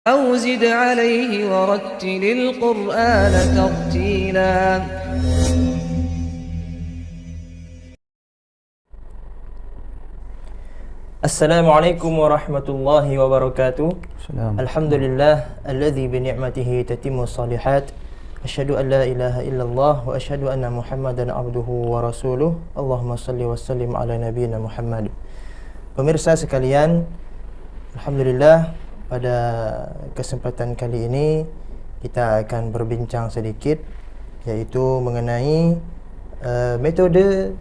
أو زد عليه ورتل القرآن ترتيلا. Assalamualaikum warahmatullahi wabarakatuh. Salam. Alhamdulillah alladzi bi ni'matihi tatimmu shalihat. Asyhadu an la ilaha illallah wa asyhadu anna Muhammadan abduhu wa rasuluh. Allahumma shalli wa sallim ala nabiyyina Muhammad. Pemirsa sekalian, alhamdulillah pada kesempatan kali ini kita akan berbincang sedikit, yaitu mengenai metode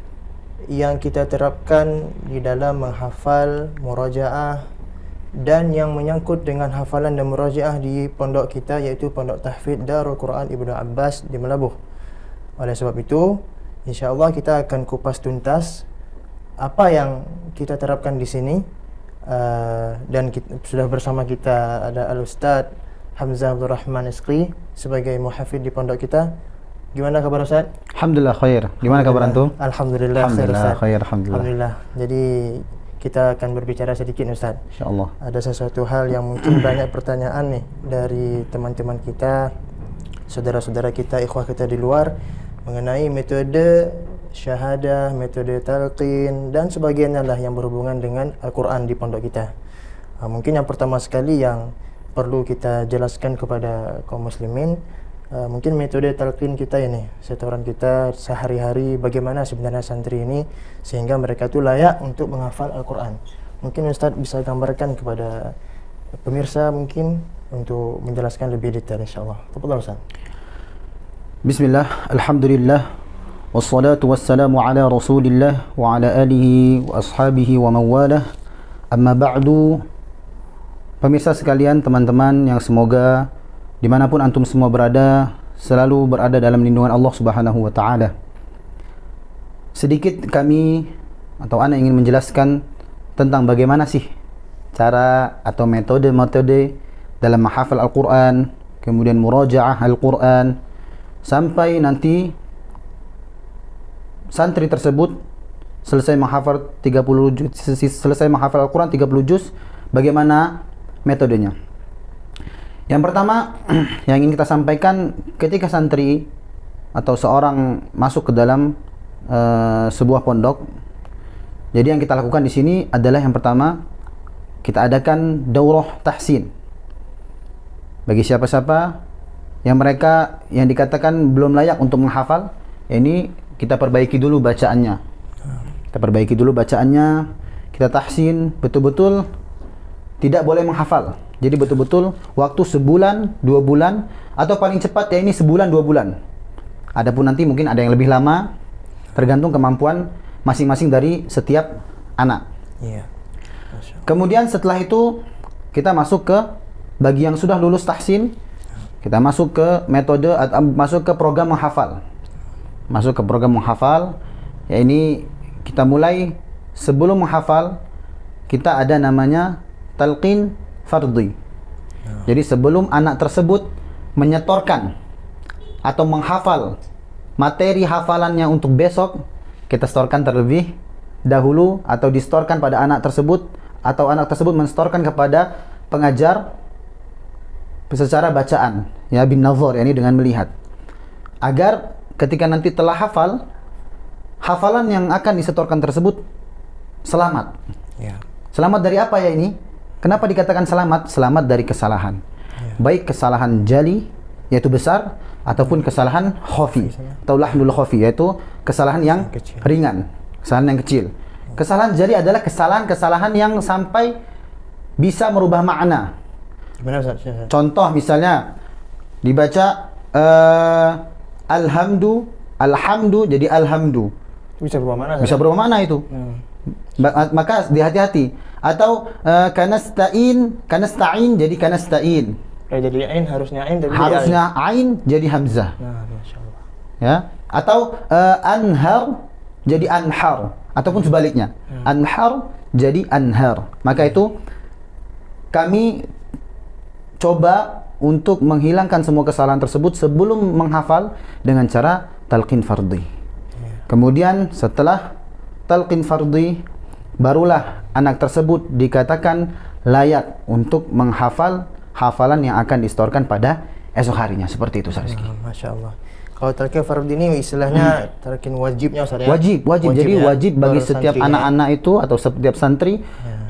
yang kita terapkan di dalam menghafal murajaah dan yang menyangkut dengan hafalan dan murajaah di pondok kita, yaitu Pondok Tahfidz Darul Quran Ibnu Abbas di Melabuh. Oleh sebab itu, insya-Allah kita akan kupas tuntas apa yang kita terapkan di sini, dan sudah bersama kita ada Al-Ustadz Hamzah Abdul Rahman Iskri sebagai muhafidz di pondok kita. Gimana kabar Ustaz? Alhamdulillah khair. Gimana kabar antum? Alhamdulillah khair, alhamdulillah. Alhamdulillah. Jadi kita akan berbicara sedikit Ustaz. Insyaallah. Ada sesuatu hal yang mungkin banyak pertanyaan nih dari teman-teman kita, saudara-saudara kita, ikhwah kita di luar mengenai metode syahadah, metode talqin dan sebagainya lah yang berhubungan dengan Al-Quran di pondok kita. Mungkin yang pertama sekali yang perlu kita jelaskan kepada kaum muslimin, mungkin metode talqin kita ini, setoran kita sehari-hari, bagaimana sebenarnya santri ini sehingga mereka itu layak untuk menghafal Al-Quran. Mungkin Ustaz bisa gambarkan kepada pemirsa mungkin untuk menjelaskan lebih detail insyaAllah. Tafadhal Ustaz. Bismillah, alhamdulillah, wassalatu wassalamu ala rasulillah wa ala alihi wa ashabihi wa mawalah. Amma ba'du. Pemirsa sekalian, teman-teman yang semoga dimanapun antum semua berada, selalu berada dalam lindungan Allah Subhanahu wa ta'ala. Sedikit kami atau ana ingin menjelaskan tentang bagaimana sih cara atau metode-metode dalam menghafal Al-Quran, kemudian murajaah Al-Quran, sampai nanti santri tersebut selesai menghafal 30 juz, selesai menghafal Al-Quran 30 juz, bagaimana metodenya. Yang pertama yang ingin kita sampaikan, ketika santri atau seorang masuk ke dalam sebuah pondok, jadi yang kita lakukan di sini adalah yang pertama, kita adakan daurah tahsin bagi siapa-siapa yang mereka yang dikatakan belum layak untuk menghafal. Ini kita perbaiki dulu bacaannya, kita tahsin betul-betul, tidak boleh menghafal. Jadi betul-betul waktu sebulan, 2 bulan, atau paling cepat ya ini sebulan, 2 bulan. Adapun nanti mungkin ada yang lebih lama, tergantung kemampuan masing-masing dari setiap anak. Iya. Kemudian setelah itu kita masuk ke bagi yang sudah lulus tahsin, kita masuk ke metode, masuk ke program menghafal. Ya ini kita mulai sebelum menghafal, kita ada namanya talqin fardhi. Jadi sebelum anak tersebut menyetorkan atau menghafal materi hafalannya untuk besok, kita setorkan terlebih dahulu atau distorkan pada anak tersebut, atau anak tersebut mensetorkan kepada pengajar secara bacaan, ya bin nazar, yakni dengan melihat, agar ketika nanti telah hafal, hafalan yang akan disetorkan tersebut selamat. Ya. Selamat dari apa ya ini? Kenapa dikatakan selamat? Selamat dari kesalahan. Baik kesalahan jali, yaitu besar, ataupun kesalahan khafi, atau lahnul khafi, yaitu kesalahan yang ringan, kesalahan yang kecil. Kesalahan jali adalah kesalahan-kesalahan yang sampai bisa merubah makna. Gimana Ustaz? Contoh misalnya dibaca alhamdu jadi alhamdu. Bisa berubah mana? Bisa berubah mana itu? Maka dihati-hati. Atau kanasta'in jadi kanasta'in. Jadi ain harusnya ain, tapi harusnya ain jadi hamzah. Nah, masyaallah. Ya. Atau anhar jadi anhar, ataupun sebaliknya. Anhar jadi anhar. Maka itu kami coba untuk menghilangkan semua kesalahan tersebut sebelum menghafal dengan cara talqin fardhi. Kemudian setelah talqin fardhi, barulah anak tersebut dikatakan layak untuk menghafal hafalan yang akan distorkan pada esok harinya. Seperti itu, Ustaz Rizky. Masya Allah. Kalau talqin fardhi ini istilahnya talqin wajibnya Ustaz ya? Wajib. Jadi ya, wajib bagi setiap santrinya. anak-anak itu atau setiap santri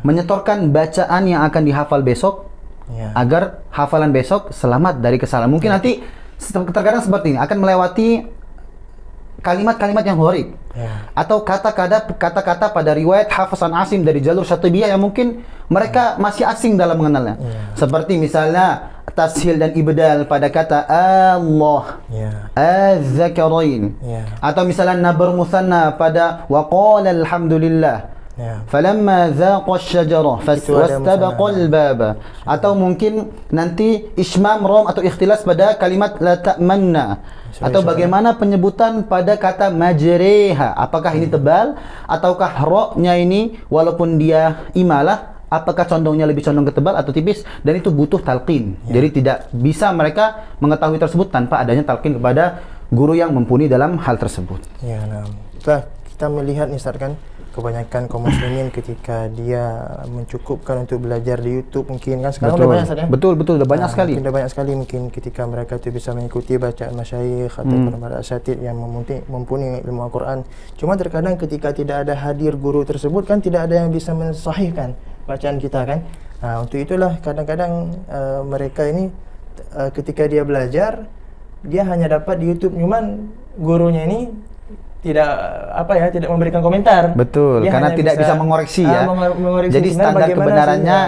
menyetorkan bacaan yang akan dihafal besok agar hafalan besok selamat dari kesalahan. Mungkin nanti terkadang seperti ini akan melewati kalimat-kalimat yang gharib atau kata-kata pada riwayat Hafiz an Asim dari jalur Syatibiyah yang mungkin mereka masih asing dalam mengenalnya. Seperti misalnya tashil dan ibdal pada kata Allah, az-zakarain, atau misalnya nabar musanna pada wa qala alhamdulillah, falamma zaqa asy-syajarah wastabaqa al-baba, atau mungkin nanti ismam rom atau ikhtilas pada kalimat la ta'manna, atau bagaimana penyebutan pada kata majriha, apakah ini tebal ataukah ro-nya ini walaupun dia imalah, apakah condongnya lebih condong ke tebal atau tipis, dan itu butuh talqin. Jadi tidak bisa mereka mengetahui tersebut tanpa adanya talqin kepada guru yang mumpuni dalam hal tersebut. Kita melihat nih Ustaz kan, kebanyakan kaum muslimin ketika dia mencukupkan untuk belajar di YouTube mungkin kan sekarang udah banyak Ustaz ya? Betul, udah banyak sekali. Udah banyak sekali mungkin ketika mereka itu bisa mengikuti bacaan masyayikh atau para asatidz yang mumpuni ilmu Al-Quran. Cuma terkadang ketika tidak ada hadir guru tersebut kan tidak ada yang bisa mensahihkan bacaan kita kan. Untuk itulah kadang-kadang mereka ini ketika dia belajar dia hanya dapat di YouTube, cuman gurunya ini tidak memberikan komentar. Betul, dia karena tidak bisa mengoreksi ya. Jadi standar kebenarannya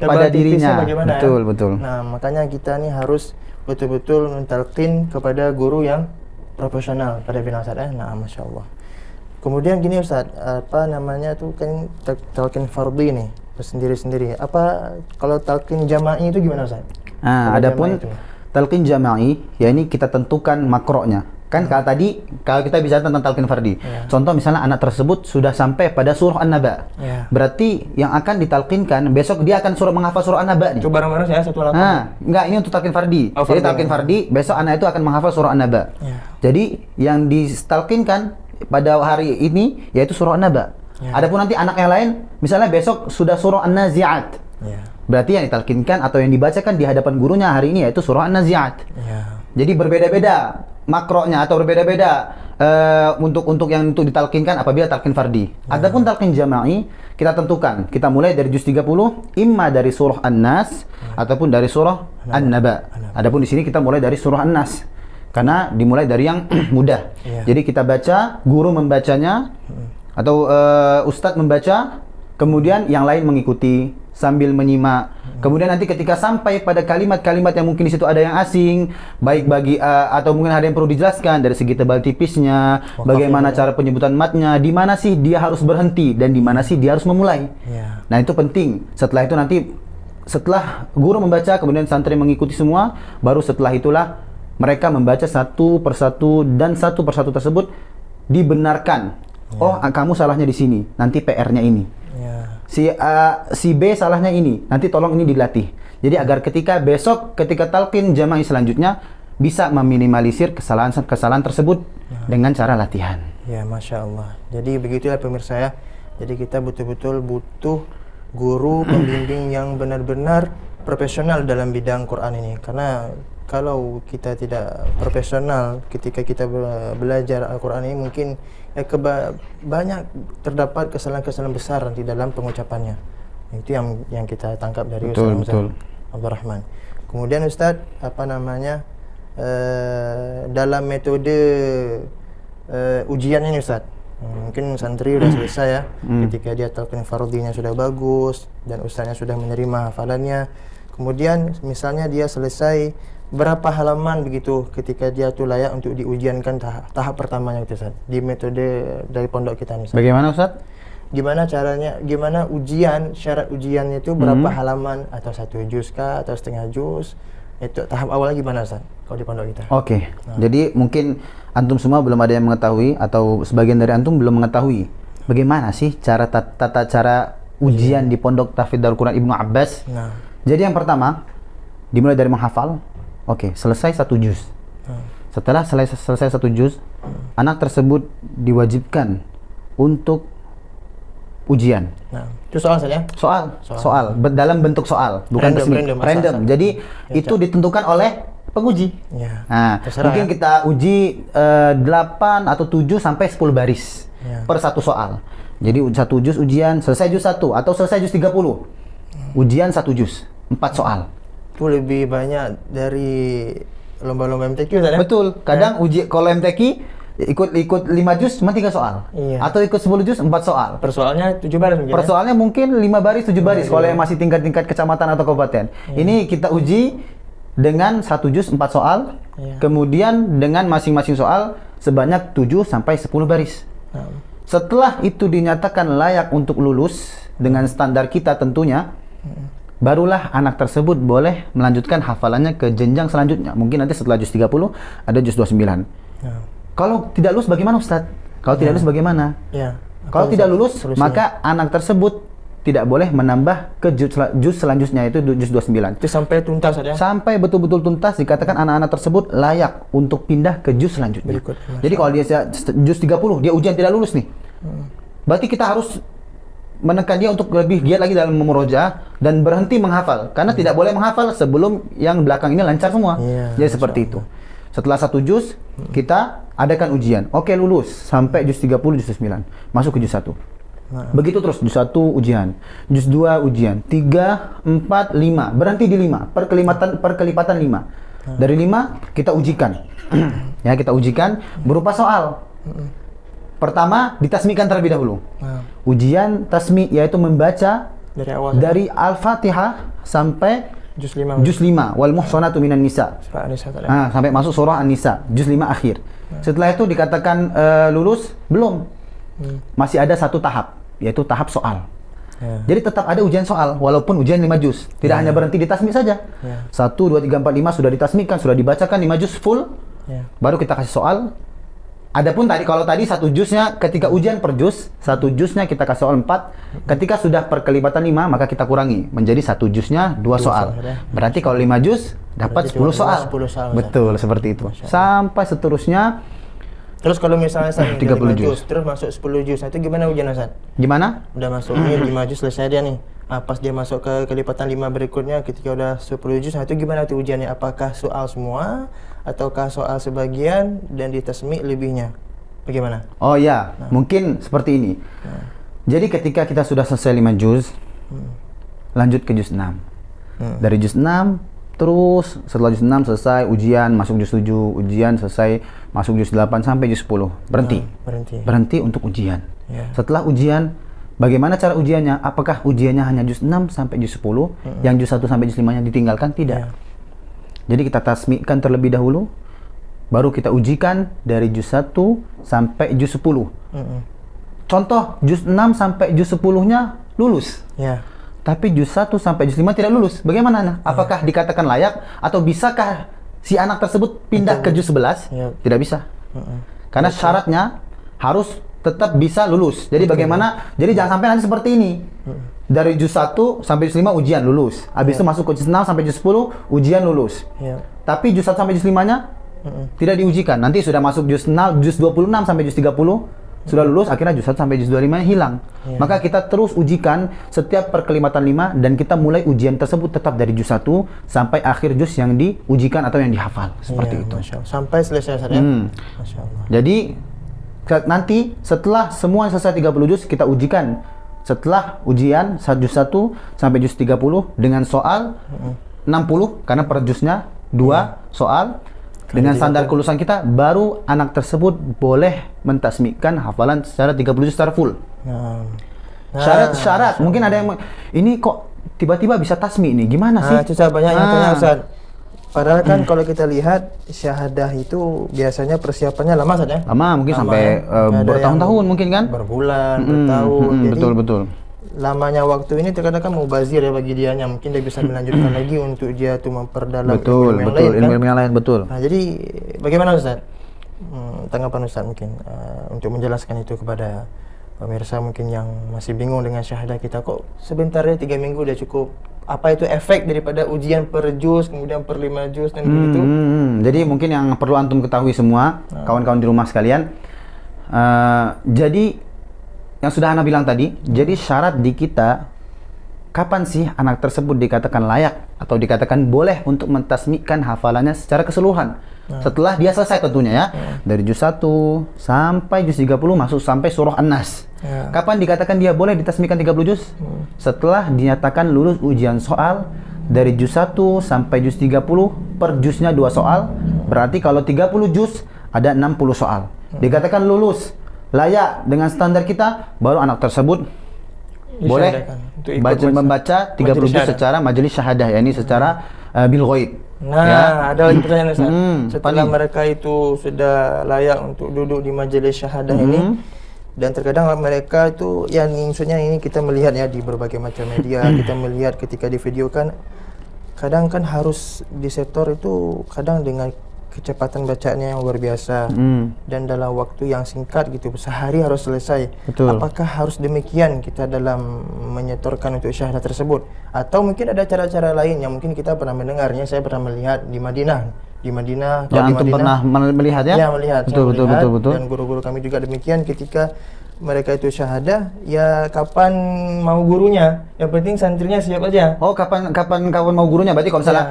pada dirinya. Betul. Nah, makanya kita nih harus betul-betul mentalqin kepada guru yang profesional pada bidang Ustaz. Nah, Masya Allah. Kemudian gini Ustaz, kan talqin fardhi nih sendiri-sendiri. Apa kalau talqin jama'i itu gimana Ustaz? Adapun talqin jama'i, ya ini kita tentukan makroknya. Kan kalau kita bicara tentang talqin fardhi, contoh misalnya anak tersebut sudah sampai pada surah An-Naba, berarti yang akan ditalqinkan besok dia akan menghafal surah An-Naba nih. Coba bareng-bareng saya satu lapan. Enggak, ini untuk talqin fardhi. Jadi talqin fardhi besok anak itu akan menghafal surah An-Naba. Jadi yang ditalqinkan pada hari ini yaitu surah An-Naba. Adapun nanti anak yang lain misalnya besok sudah surah An-Nazi'at. Berarti yang ditalqinkan atau yang dibacakan di hadapan gurunya hari ini yaitu surah An-Nazi'at. Jadi berbeda-beda makroknya atau berbeda-beda untuk yang untuk ditalqinkan apabila talqin fardhi. Adapun talqin jama'i kita tentukan, kita mulai dari juz 30 imma dari surah An-Nas ataupun dari surah An-Naba. Adapun di sini kita mulai dari surah An-Nas karena dimulai dari yang mudah. Jadi kita baca, guru membacanya atau ustadz membaca, kemudian yang lain mengikuti sambil menyimak. Kemudian nanti ketika sampai pada kalimat-kalimat yang mungkin di situ ada yang asing, baik bagi atau mungkin ada yang perlu dijelaskan dari segi tebal tipisnya, bagaimana cara penyebutan matnya, di mana sih dia harus berhenti dan di mana sih dia harus memulai. Nah, itu penting. Setelah itu nanti setelah guru membaca, kemudian santri mengikuti semua, baru setelah itulah mereka membaca satu persatu dan satu persatu tersebut dibenarkan. Oh, kamu salahnya di sini. Nanti PR-nya ini. Si B salahnya ini, nanti tolong ini dilatih. Jadi agar ketika talqin jama'i selanjutnya bisa meminimalisir kesalahan tersebut dengan cara latihan. Ya, Masya Allah. Jadi begitulah pemirsa ya. Jadi kita betul-betul butuh guru pembimbing yang benar-benar profesional dalam bidang Quran ini. Karena kalau kita tidak profesional ketika kita belajar Al-Quran ini, mungkin banyak terdapat kesalahan-kesalahan besar di dalam pengucapannya. Itu yang kita tangkap dari Ustaz Abdul Rahman. Kemudian Ustaz, dalam metode ujian ini Ustaz, mungkin santri sudah selesai ya, ketika dia talqin fardhinya sudah bagus dan ustaznya sudah menerima hafalannya. Kemudian misalnya dia selesai berapa halaman begitu ketika dia tuh layak untuk diujiankan tahap pertamanya gitu Ustaz, di metode dari pondok kita nih Ustaz. Bagaimana Ustaz? Gimana caranya, gimana syarat ujiannya itu berapa halaman, atau 1 juz kah atau setengah juz? Itu tahap awalnya gimana Ustaz kalau di pondok kita? Oke. Jadi mungkin antum semua belum ada yang mengetahui atau sebagian dari antum belum mengetahui bagaimana sih tata cara ujian di pondok tahfidz Darul Quran Ibnu Abbas. Jadi yang pertama dimulai dari menghafal. Oke, selesai 1 juz. Setelah selesai 1 juz, anak tersebut diwajibkan untuk ujian. Nah, itu soal saja. Soal. Dalam bentuk soal, bukan Random, random. Jadi itu ditentukan oleh penguji. Ya. Nah, mungkin kita uji 8 atau 7 sampai 10 baris per satu soal. Jadi satu juz ujian, selesai juz 1 atau selesai juz 30. Ujian 1 juz, 4 soal. Itu lebih banyak dari lomba-lomba MTQ kan? Betul. Kadang uji kalau MTQ ikut 5 juz cuma 3 soal. Iya. Atau ikut 10 juz 4 soal. Per soalnya 7 baris mungkin. Per soalnya mungkin 5 baris, 7 baris kalau yang masih tingkat-tingkat kecamatan atau kabupaten. Ini kita uji dengan 1 juz 4 soal. Kemudian dengan masing-masing soal sebanyak 7 sampai 10 baris. Setelah itu dinyatakan layak untuk lulus dengan standar kita tentunya, barulah anak tersebut boleh melanjutkan hafalannya ke jenjang selanjutnya. Mungkin nanti setelah juz 30 ada juz 29. Kalau tidak lulus bagaimana Ustadz? Kalau tidak lulus bagaimana? Kalau tidak lulus, maka anak tersebut tidak boleh menambah ke juz selanjutnya, itu juz 29. Itu sampai tuntas saja? Sampai betul-betul tuntas, dikatakan anak-anak tersebut layak untuk pindah ke juz selanjutnya. Jadi kalau dia juz 30, dia ujian tidak lulus nih. Berarti kita harus menekan dia untuk lebih giat lagi dalam memurojaah dan berhenti menghafal. Karena tidak boleh menghafal sebelum yang belakang ini lancar semua. Jadi seperti itu. Setelah 1 juz, kita adakan ujian. Oke, lulus sampai juz 30, juz 9. Masuk ke juz 1. Begitu terus, juz 1 ujian, juz 2 ujian, 3, 4, 5, berhenti di 5, perkelipatan 5. Dari 5 kita ujikan. Ya, kita ujikan berupa soal. Pertama, ditasmikan terlebih dahulu. Ujian tasmi yaitu membaca dari awal dari Al-Fatihah sampai juz 5. Juz 5 wal muhsanatu minan nisa. Sampai masuk surah An-Nisa, juz 5 akhir. Setelah itu dikatakan lulus, belum. Masih ada satu tahap, yaitu tahap soal. Jadi tetap ada ujian soal, walaupun ujian 5 juz. Tidak hanya berhenti di tasmi saja. 1, 2, 3, 4, 5 sudah ditasmikan, sudah dibacakan 5 juz full. Baru kita kasih soal. Adapun kalau tadi 1 juznya ketika ujian per juz, 1 juznya kita kasih soal 4. Ketika sudah perkelipatan 5, maka kita kurangi menjadi 1 juznya 2 soal. Berarti kalau 5 juz dapat 10 soal. Betul, seperti itu. Sampai seterusnya. Terus kalau misalnya 30 juz, terus masuk 10 juz, itu gimana ujian Ustaz? Gimana? Udah masuk nih 5 juz selesai dia nih. Pas dia masuk ke kelipatan 5 berikutnya, ketika udah 10 juz, itu gimana tuh ujiannya? Apakah soal semua ataukah soal sebagian dan ditasmi lebihnya? Bagaimana? Oh ya, mungkin seperti ini. Jadi ketika kita sudah selesai 5 juz, lanjut ke juz 6. Dari juz 6 terus setelah juz 6 selesai ujian, masuk juz 7, ujian selesai, masuk juz 8 sampai juz 10. Berhenti untuk ujian. Setelah ujian, bagaimana cara ujiannya? Apakah ujiannya hanya juz 6 sampai juz 10, yang juz 1 sampai juz 5-nya ditinggalkan? Tidak. Jadi kita tasmikan terlebih dahulu, baru kita ujikan dari juz 1 sampai juz 10. Contoh, juz 6 sampai juz 10-nya lulus. Tapi juz 1 sampai juz 5 tidak lulus. Bagaimana? Apakah dikatakan layak atau bisakah si anak tersebut pindah ke juz 11? Tidak bisa. Karena syaratnya harus tetap bisa lulus. Jadi bagaimana? Jadi jangan sampai nanti seperti ini. Dari juz 1 sampai juz 5 ujian lulus. Habis itu masuk ke juz 6 sampai juz 10 ujian lulus. Tapi juz 1 sampai juz 5-nya tidak diujikan. Nanti sudah masuk juz 6, juz 26 sampai juz 30 sudah lulus, akhirnya juz 1 sampai juz 25 hilang. Maka kita terus ujikan setiap perkelipatan 5 dan kita mulai ujian tersebut tetap dari juz 1 sampai akhir juz yang diujikan atau yang dihafal. Seperti itu. Sampai selesai saja. Masya Allah. Jadi nanti setelah semua selesai 30 juz kita ujikan. Setelah ujian juz 1 sampai juz 30 dengan soal 60 karena per juznya 2 soal. Dengan standar kelulusan kita, baru anak tersebut boleh mentasmikan hafalan secara 30 juz secara full. Syarat. Mungkin ada yang ini kok tiba-tiba bisa tasmi ini, gimana sih? Susah banyak yang tanya Ustaz. Padahal kan kalau kita lihat syahadah itu biasanya persiapannya lama saja. Lama, mungkin sampai bertahun-tahun mungkin kan? Berbulan, bertahun. Jadi betul. Lamanya waktu ini terkadang kan mubazir ya bagi dianya, mungkin dia bisa melanjutkan lagi untuk dia tuh memperdalam ilmu yang lain, betul. Nah, jadi bagaimana Ustaz? Tanggapan Ustaz mungkin untuk menjelaskan itu kepada pemirsa mungkin yang masih bingung dengan syahadah kita, kok sebentar ya 3 minggu udah cukup. Apa itu efek daripada ujian per juz, kemudian per 5 juz dan begitu? Jadi mungkin yang perlu antum ketahui semua, kawan-kawan di rumah sekalian. Jadi yang sudah Ana bilang tadi, jadi syarat di kita kapan sih anak tersebut dikatakan layak atau dikatakan boleh untuk mentasmikkan hafalannya secara keseluruhan. Setelah dia selesai tentunya ya. Dari juz 1 sampai juz 30 masuk sampai surah An-Nas. Kapan dikatakan dia boleh ditasmikkan 30 juz? Setelah dinyatakan lulus ujian soal dari juz 1 sampai juz 30 per juznya 2 soal. Berarti kalau 30 juz ada 60 soal. Dikatakan lulus, layak dengan standar kita, baru anak tersebut boleh membaca 30 juz secara majelis syahadah, yakni secara bil ghaib. Nah, ya. ada lagi pertanyaan Ustaz. Setelah paling. mereka itu sudah layak untuk duduk di majelis syahadah ini, dan terkadang mereka itu, yang maksudnya ini kita melihat ya di berbagai macam media, kita melihat ketika di video kan, kadang kan harus disetor itu kadang dengan kecepatan bacaannya yang luar biasa dan dalam waktu yang singkat gitu, sehari harus selesai. Betul. Apakah harus demikian kita dalam menyetorkan untuk syahadah tersebut, atau mungkin ada cara-cara lain yang mungkin kita pernah mendengarnya? Saya pernah melihat di Madinah, Yang antum pernah melihat ya? Ya, melihat. Betul. Dan guru-guru kami juga demikian, ketika mereka itu syahadah, ya kapan mau gurunya, yang penting santrinya siap aja. Oh, kapan mau gurunya? Berarti kalau misalnya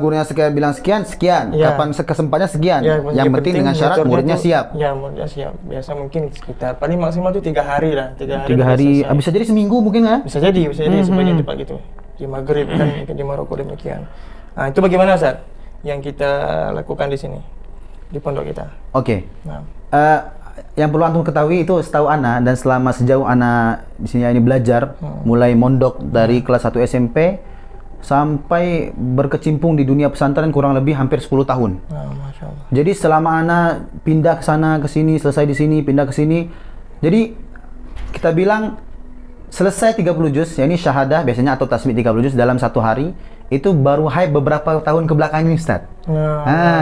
gurunya bilang sekian, kapan kesempatnya sekian. Yang penting dengan syarat muridnya siap. Ya, muridnya siap. Biasa mungkin sekitar paling maksimal itu 3 hari lah. 3 hari. Bisa jadi seminggu mungkin ya? Bisa jadi sebagian cepat gitu. Di Maghrib kan mungkin di Maroko demikian. Nah, itu bagaimana Ustaz yang kita lakukan di sini di pondok kita? Oke. Nah. Yang perlu antum ketahui itu, setahu Ana dan selama sejauh Ana di sini ini belajar, mulai mondok dari kelas 1 SMP sampai berkecimpung di dunia pesantren kurang lebih hampir 10 tahun. Masya Allah. Jadi selama Ana pindah ke sana ke sini, selesai di sini, pindah ke sini. Jadi kita bilang selesai 30 juz, yakni syahadah biasanya atau tasmid 30 juz dalam 1 hari, itu baru hype beberapa tahun ke belakang ini, Ustaz.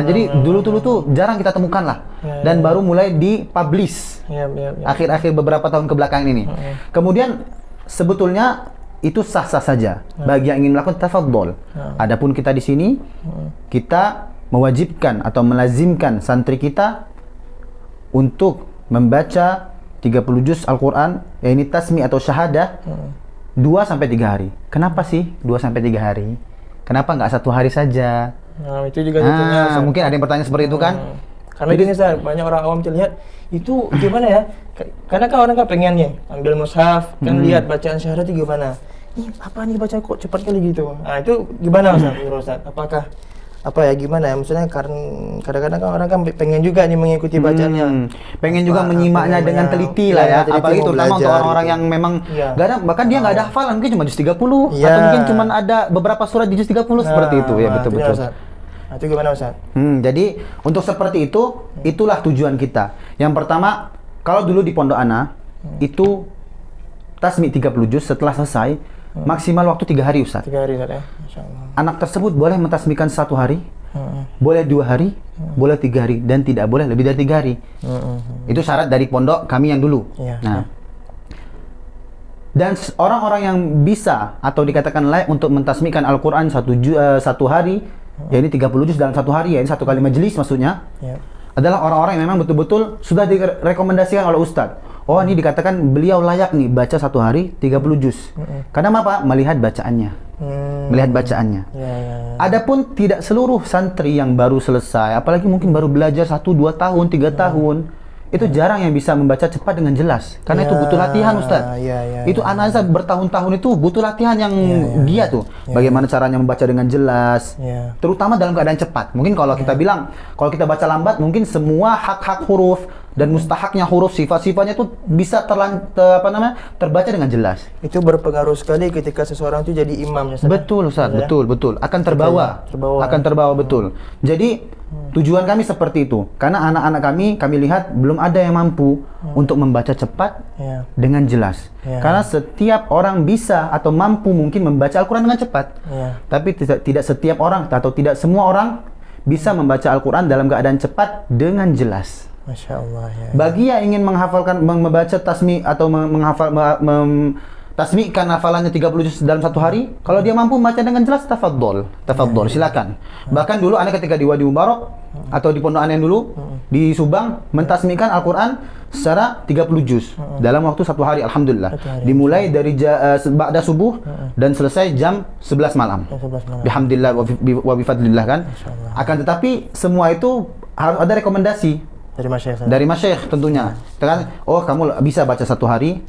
Jadi dulu tuh jarang kita temukan lah. Dan baru mulai dipublish akhir-akhir beberapa tahun ke belakang ini. Kemudian sebetulnya itu sah-sah saja bagi yang ingin melakukan tafadhol. Adapun kita di sini, kita mewajibkan atau melazimkan santri kita untuk membaca 30 juz Al-Quran, yakni tasmi atau syahadah 2 sampai 3 hari. Kenapa sih 2 sampai 3 hari? Kenapa nggak 1 hari saja? Nah, itu juga tentunya. Mungkin ada yang bertanya seperti itu kan? Karena gini Ustaz, banyak orang awam terlihat itu gimana ya? Karena kan orang kan pengen nih ambil mushaf, kan lihat bacaan syahadat itu gimana? Ini apa nih baca kok cepat kali gitu? Nah, itu gimana Ustaz? Apakah gimana ya? Maksudnya kadang-kadang kan orang kan pengen juga nih mengikuti bacaannya. Pengen juga menyimaknya dengan teliti lah ya. Apalagi terutama untuk orang-orang yang memang nggak ada, bahkan dia nggak ada hafalan, mungkin cuma juz 30 atau mungkin cuma ada beberapa surat di juz 30 seperti itu ya, betul-betul. Nah, itu gimana Ustaz? Jadi untuk seperti itu, itulah tujuan kita. Yang pertama, kalau dulu di Pondok Ana itu tasmi 30 juz setelah selesai maksimal waktu 3 hari Ustaz. 3 hari Ustaz ya. Masyaallah. Anak tersebut boleh mentasmikan 1 hari, boleh 2 hari, boleh 3 hari, dan tidak boleh lebih dari 3 hari. Itu syarat dari pondok kami yang dulu. Nah, dan orang-orang yang bisa atau dikatakan layak untuk mentasmikan Al-Quran 1 hari, yakni 30 juz dalam 1 hari, yakni 1 kali majelis maksudnya, adalah orang-orang yang memang betul-betul sudah direkomendasikan oleh Ustadz. Oh, ini dikatakan beliau layak nih baca 1 hari 30 juz. Karena apa? Melihat bacaannya. Melihat bacaannya. Adapun tidak seluruh santri yang baru selesai, apalagi mungkin baru belajar 1-2 tahun, 3 tahun, itu jarang yang bisa membaca cepat dengan jelas. Karena itu butuh latihan, Ustaz. Itu analisa bertahun-tahun itu butuh latihan yang dia tuh. Bagaimana caranya membaca dengan jelas, terutama dalam keadaan cepat. Mungkin kalau kita bilang, kalau kita baca lambat, mungkin semua hak-hak huruf dan mustahaknya huruf, sifat-sifatnya itu bisa terbaca dengan jelas. Itu berpengaruh sekali ketika seseorang itu jadi imam. Betul Ustaz, betul. Akan terbawa. Akan terbawa, betul. Jadi tujuan kami seperti itu. Karena anak-anak kami lihat belum ada yang mampu untuk membaca cepat dengan jelas. Karena setiap orang bisa atau mampu mungkin membaca Al-Quran dengan cepat. Tapi tidak setiap orang atau tidak semua orang bisa membaca Al-Quran dalam keadaan cepat dengan jelas. Masya Allah. Bagi yang ingin menghafalkan, membaca tasmi atau menghafal tasmi'kan hafalannya 30 juz dalam satu hari, kalau dia mampu membaca dengan jelas, tafadhol, silakan. Bahkan dulu ana ketika di Wadi Mubarak atau di Pondok Anen dulu di Subang mentasmi'kan Al-Qur'an secara 30 juz dalam waktu satu hari, alhamdulillah. Dimulai dari ba'da subuh dan selesai jam 11 malam. Bihamdillah wa bifadlillah kan. Akan tetapi semua itu harus ada rekomendasi dari masyayikh tentunya. Kan, oh kamu bisa baca satu hari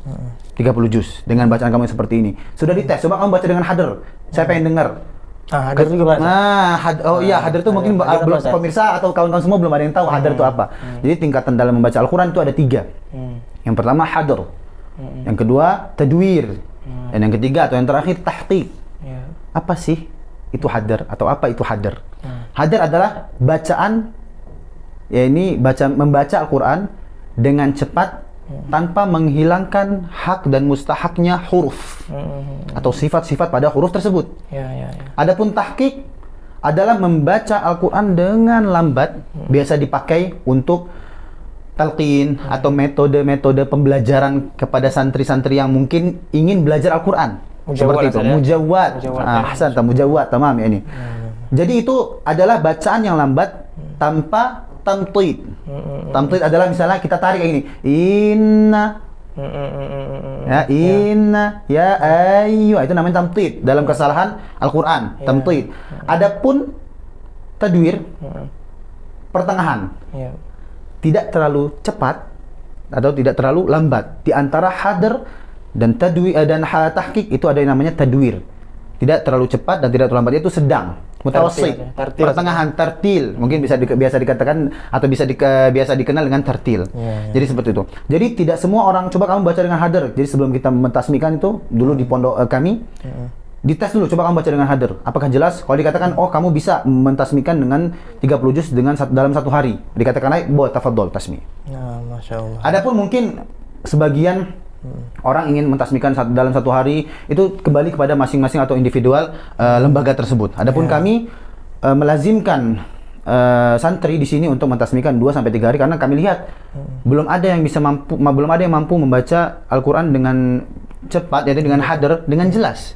30 juz dengan bacaan kamu yang seperti ini. Sudah dites, coba kamu baca dengan hadar. Saya pengen dengar. Hadar itu gimana? Hadar itu mungkin belum pemirsa atau kawan-kawan semua belum ada yang tahu hadar itu apa. Jadi tingkatan dalam membaca Al-Quran itu ada 3. Yang pertama hadar, yang kedua tadwir, dan yang ketiga atau yang terakhir tahqiq. Apa sih itu hadar atau apa itu hadar? Hadar adalah bacaan, ya ini membaca Al-Quran dengan cepat tanpa menghilangkan hak dan mustahaknya huruf atau sifat-sifat pada huruf tersebut. Adapun tahqiq adalah membaca Al-Quran dengan lambat, biasa dipakai untuk talqin atau metode-metode pembelajaran kepada santri-santri yang mungkin ingin belajar Al-Quran. Seperti itu, mujawwad. Ahsan, mujawwad, tamam ya ini. Jadi itu adalah bacaan yang lambat tanpa tamtid. Tamtid adalah misalnya kita tarik kayak gini. Inna ya ayyu, itu namanya tamtid dalam kesalahan Al-Qur'an, tamtid. Adapun tadwir pertengahan. Tidak terlalu cepat atau tidak terlalu lambat. Di antara hadar dan tadwir dan tahqiq itu ada yang namanya tadwir. Tidak terlalu cepat dan tidak terlalu lambat, itu sedang. Mutawassit, pertengahan, tartil, mungkin biasa dikatakan atau biasa dikenal dengan tartil. Jadi seperti itu. Jadi tidak semua orang, coba kamu baca dengan hadar. Jadi sebelum kita mentasmikan itu dulu di pondok kami, dites dulu, coba kamu baca dengan hadar. Apakah jelas? Kalau dikatakan, oh kamu bisa mentasmikan dengan 30 juz dalam satu hari, dikatakan naik, boleh tafadhol tasmi. Masya Allah. Adapun mungkin sebagian orang ingin mentasmikan dalam satu hari, itu kembali kepada masing-masing atau individual lembaga tersebut. Adapun kami melazimkan santri di sini untuk mentasmikan 2 sampai 3 hari karena kami lihat belum ada yang mampu membaca Al-Qur'an dengan cepat, yaitu dengan hadar, dengan jelas.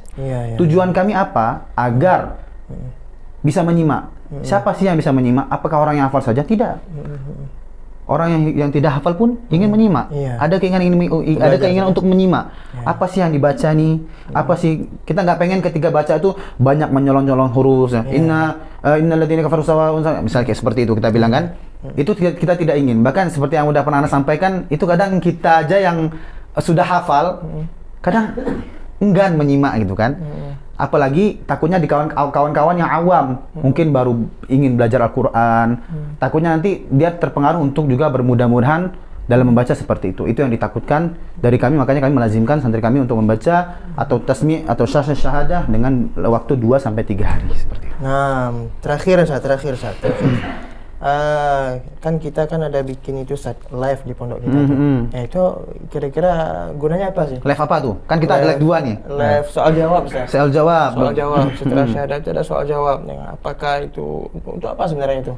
Tujuan kami apa? Agar bisa menyimak. Siapa sih yang bisa menyimak? Apakah orang yang hafal saja? Tidak. Orang yang tidak hafal pun ingin menyimak. Ada keinginan untuk menyimak. Apa sih yang dibaca nih? Apa sih, kita nggak pengen ketika baca itu banyak menyolong-nyolong huruf. Innal ladzina kafaru sawa'un, misalnya kayak seperti itu kita bilang kan. Itu kita tidak ingin. Bahkan seperti yang udah pernah Anda sampaikan, itu kadang kita aja yang sudah hafal kadang enggan menyimak gitu kan. Apalagi takutnya di kawan-kawan yang awam, mungkin baru ingin belajar Al-Quran, takutnya nanti dia terpengaruh untuk juga bermudah-mudahan dalam membaca seperti itu. Itu yang ditakutkan dari kami, makanya kami melazimkan santri kami untuk membaca atau tasmi' atau syahadah dengan waktu 2 sampai 3 hari seperti itu. Nah, terakhir. Kan kita ada bikin itu live di pondok kita. Itu kira-kira gunanya apa sih? Live apa tuh? Kan kita ada live 2 nih. Live soal jawab. Soal jawab. Setelah syahadat ada soal jawab. Apakah itu untuk apa sebenarnya itu?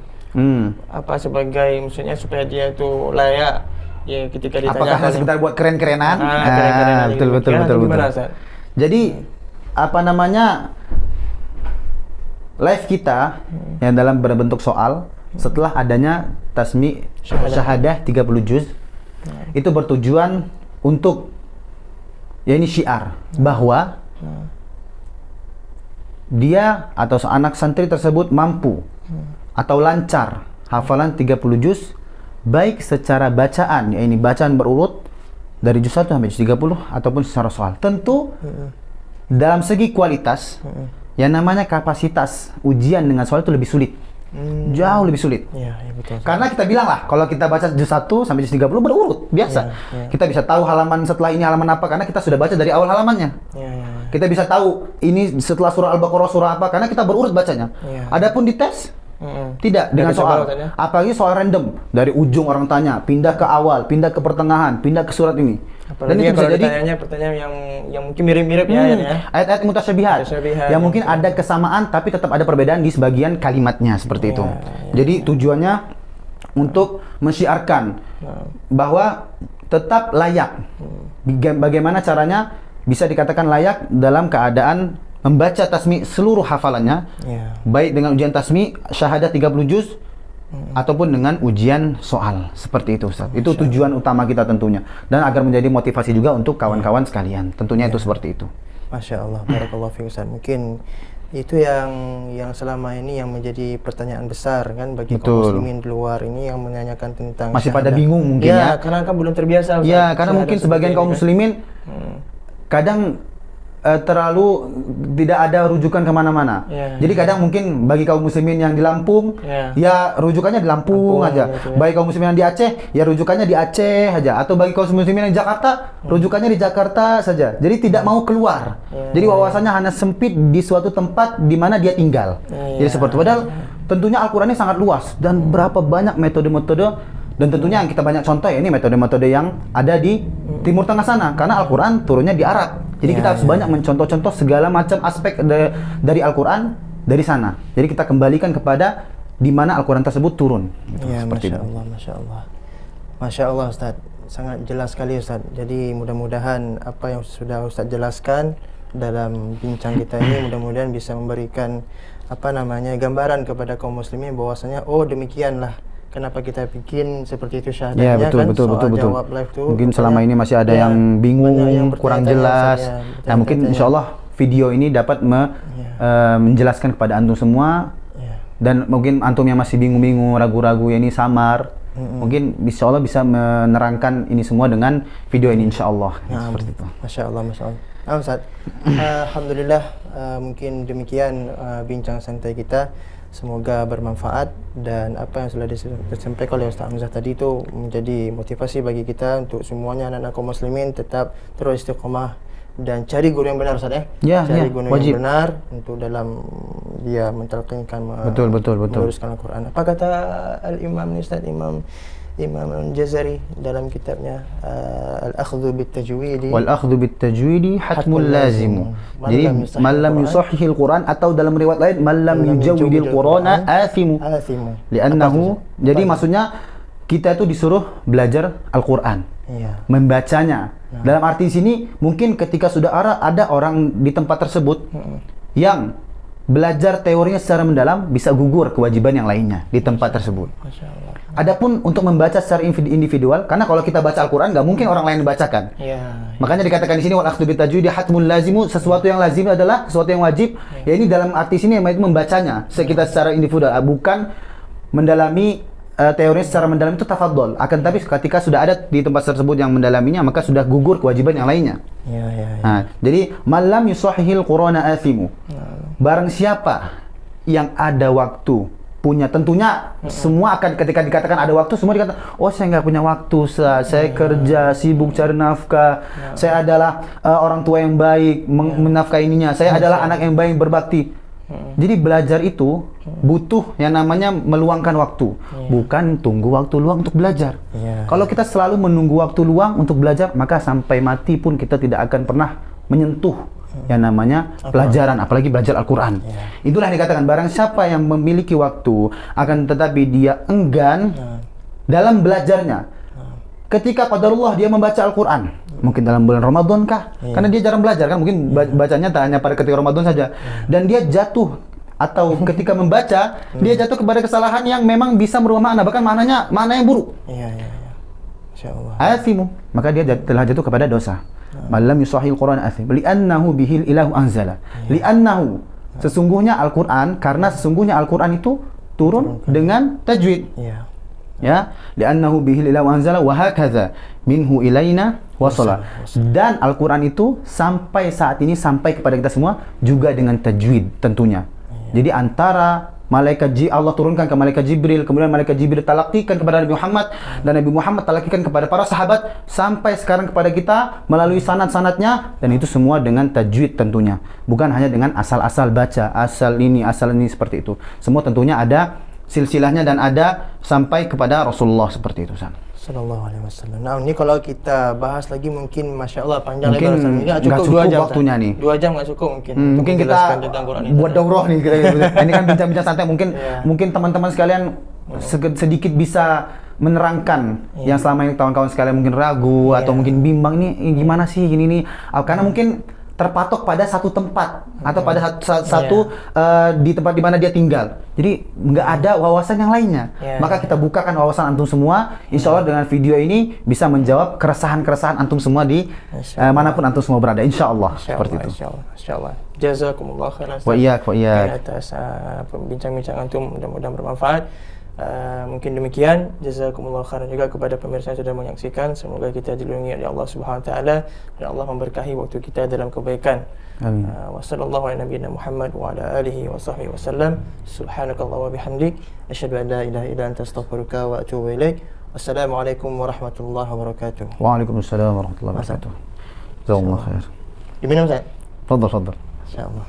Apa sebagai maksudnya supaya dia itu layak ya ketika ditanya? Apakah sekedar buat keren-kerenan? Betul. Jadi apa namanya, live kita yang dalam berbentuk soal setelah adanya tasmi' syahadah 30 juz itu bertujuan untuk, ya ini syiar bahwa dia atau anak santri tersebut mampu atau lancar hafalan 30 juz baik secara bacaan, ya ini bacaan berurut dari juz 1 sampai juz 30 ataupun secara soal. Tentu dalam segi kualitas yang namanya kapasitas ujian dengan soal itu lebih sulit. Jauh lebih sulit. Betul. Karena kita bilang lah, kalau kita baca juz 1 sampai juz 30 berurut, biasa. Kita bisa tahu halaman setelah ini halaman apa, karena kita sudah baca dari awal halamannya. Kita bisa tahu ini setelah surah Al-Baqarah surah apa, karena kita berurut bacanya. Adapun di tes, tidak dengan soal. Apalagi soal random, dari ujung orang tanya, pindah ke awal, pindah ke pertengahan, pindah ke surat ini. Apalagi dan itu bisa jadi pertanyaan yang mungkin mirip-mirip ya. Ayat-ayat mutasyabihat yang mungkin ada kesamaan tapi tetap ada perbedaan di sebagian kalimatnya seperti itu. Jadi tujuannya untuk mensyiarkan bahwa tetap layak. Bagaimana caranya bisa dikatakan layak dalam keadaan membaca tasmi' seluruh hafalannya, baik dengan ujian tasmi' syahadah 30 juz ataupun dengan ujian soal seperti itu, Ustaz. Itu tujuan utama kita tentunya, dan agar menjadi motivasi juga untuk kawan-kawan sekalian. Tentunya itu seperti itu. Masya Allah, barakallahu fiik Ustaz. Mungkin itu yang selama ini yang menjadi pertanyaan besar kan bagi kaum muslimin di luar ini, yang menanyakan tentang masih syahadah. pada bingung mungkin ya. Karena kan belum terbiasa. Ustaz. Ya, karena mungkin sebagian kaum muslimin kadang terlalu tidak ada rujukan kemana-mana. Jadi kadang mungkin bagi kaum muslimin yang di Lampung, ya rujukannya di Lampung aja. Bagi kaum muslimin yang di Aceh, ya rujukannya di Aceh aja. Atau bagi kaum muslimin yang di Jakarta, rujukannya di Jakarta saja. Jadi tidak mau keluar. Jadi wawasannya hanya sempit di suatu tempat di mana dia tinggal. Jadi seperti itu. Padahal tentunya Al-Quran ini sangat luas, dan berapa banyak metode-metode, dan tentunya yang kita banyak contoh ya ini metode-metode yang ada di Timur Tengah sana, karena Al-Quran turunnya di Arab. Jadi kita harus banyak mencontoh-contoh segala macam aspek dari Al-Quran dari sana. Jadi kita kembalikan kepada di mana Al-Quran tersebut turun. Seperti Masya Allah, Masya Allah. Masya Allah Ustaz, sangat jelas sekali Ustaz. Jadi mudah-mudahan apa yang sudah Ustaz jelaskan dalam bincang kita ini mudah-mudahan bisa memberikan gambaran kepada kaum muslimin bahwasanya oh demikianlah kenapa kita bikin seperti itu syahadahnya, betul. jawab live tuh. Mungkin selama ini masih ada yang bingung, kurang jelas. Nah, mungkin insya Allah video ini dapat menjelaskan kepada antum semua. Dan mungkin antum yang masih bingung-bingung, ragu-ragu, ya ini samar. Mungkin insya Allah bisa menerangkan ini semua dengan video ini insya Allah. Seperti itu. Masya Allah, Masya Allah. Ustaz, alhamdulillah, mungkin demikian bincang santai kita. Semoga bermanfaat, dan apa yang sudah disampaikan oleh Ustaz Hamzah tadi itu menjadi motivasi bagi kita untuk semuanya anak-anak kaum muslimin tetap terus istiqomah dan cari guru yang benar, Ustaz cari guru wajib. yang benar untuk dalam dia mentalqinkan betul. meluruskan Al-Quran. Apa kata Al-Imam ni Ustaz, Imam Al-Jazari dalam kitabnya Al-Akhdhu bit-Tajwidi wal akhdhu bit-tajwidi hatmul lazim. Jadi man lam yusahhihil Quran, atau dalam riwayat lain man lam yujawwidil Qur'ana athimu. Li'annahu, jadi maksudnya kita itu disuruh belajar Al-Quran, membacanya. Dalam arti sini mungkin ketika sudah ada orang di tempat tersebut yang belajar teorinya secara mendalam, bisa gugur kewajiban yang lainnya di tempat tersebut. Adapun untuk membaca secara individual, karena kalau kita baca Al-Quran nggak mungkin orang lain membacakan. Makanya dikatakan di sini wal akhdhu bitajwidi hatmul lazimu, sesuatu yang lazim adalah sesuatu yang wajib. Ya ini dalam arti sini yaitu membacanya kita secara individual, bukan mendalami teorinya secara mendalam itu tafadhol. Akan tapi ketika sudah ada di tempat tersebut yang mendalaminya, maka sudah gugur kewajiban yang lainnya. Nah, jadi malam yusahhihil Qur'ana athimu. Barang siapa yang ada waktu, punya, tentunya semua akan ketika dikatakan ada waktu, semua dikatakan, oh saya nggak punya waktu, saya kerja, sibuk cari nafkah, saya adalah orang tua yang baik, menafkahinya, saya adalah anak yang baik, berbakti. Jadi belajar itu butuh yang namanya meluangkan waktu, bukan tunggu waktu luang untuk belajar. Kalau kita selalu menunggu waktu luang untuk belajar, maka sampai mati pun kita tidak akan pernah menyentuh yang namanya pelajaran, apalagi belajar Al-Quran. Itulah yang dikatakan, barang siapa yang memiliki waktu, akan tetapi dia enggan dalam belajarnya. Ketika qadarullah dia membaca Al-Quran, mungkin dalam bulan Ramadan kah? Karena dia jarang belajar kan, mungkin bacanya tak hanya pada ketika Ramadan saja. Dan dia jatuh, atau ketika membaca, dia jatuh kepada kesalahan yang memang bisa merubah makna, bahkan maknanya makna yang buruk. Athimu, maka dia telah jatuh kepada dosa. Malam yusahhil Quran athim li'annahu bihil ilahu anzala. Li'annahu, sesungguhnya Al-Quran, karena sesungguhnya Al-Quran itu turun dengan tajwid. Ya, li'annahu bihil ilahu anzala wa hakadha minhu ilaina wasala. Dan Al-Quran itu sampai saat ini, sampai kepada kita semua juga dengan tajwid tentunya. Jadi antara Allah turunkan ke malaikat Jibril, kemudian malaikat Jibril talaqikan kepada Nabi Muhammad, dan Nabi Muhammad talaqikan kepada para sahabat, sampai sekarang kepada kita melalui sanad-sanadnya, dan itu semua dengan tajwid tentunya. Bukan hanya dengan asal-asal baca, asal ini seperti itu. Semua tentunya ada silsilahnya dan ada sampai kepada Rasulullah seperti itu. Sallallahu alaihi wasallam. Nah, ini kalau kita bahas lagi mungkin Masya Allah panjang mungkin lebar. Nggak cukup 2 jam waktunya nih. 2 jam nggak cukup mungkin. Mungkin kita buat daurah nih. Ini kan bincang-bincang santai. Mungkin teman-teman sekalian sedikit bisa menerangkan yang selama ini kawan-kawan sekalian mungkin ragu atau mungkin bimbang ini gimana sih gini nih, karena mungkin terpatok pada satu tempat atau pada satu di tempat di mana dia tinggal. Jadi nggak ada wawasan yang lainnya. Maka kita bukakan wawasan antum semua. Insya Allah dengan video ini bisa menjawab keresahan-keresahan antum semua di manapun antum semua berada. Insya Allah seperti itu. Insya Allah. Jazakumullah khairan. Wa iyyak atas pembincang-bincang antum, mudah-mudahan bermanfaat. Mungkin demikian, jazakumullah khairan juga kepada pemirsa yang sudah menyaksikan. Semoga kita dilindungi oleh Allah Subhanahu wa taala dan Allah memberkahi waktu kita dalam kebaikan. Amin. Wassallallahu ala nabiyyina Muhammad wa ala alihi wa sahbihi wasallam. Subhanakallah wa bihamdik, asyhadu an la ilaha illa anta astaghfiruka wa atubu ilaik. Wassalamualaikum warahmatullahi wabarakatuh. Waalaikumsalam warahmatullahi wabarakatuh. Jazakumullah khair. Diminum Ustaz? Fadhal. Insyaallah.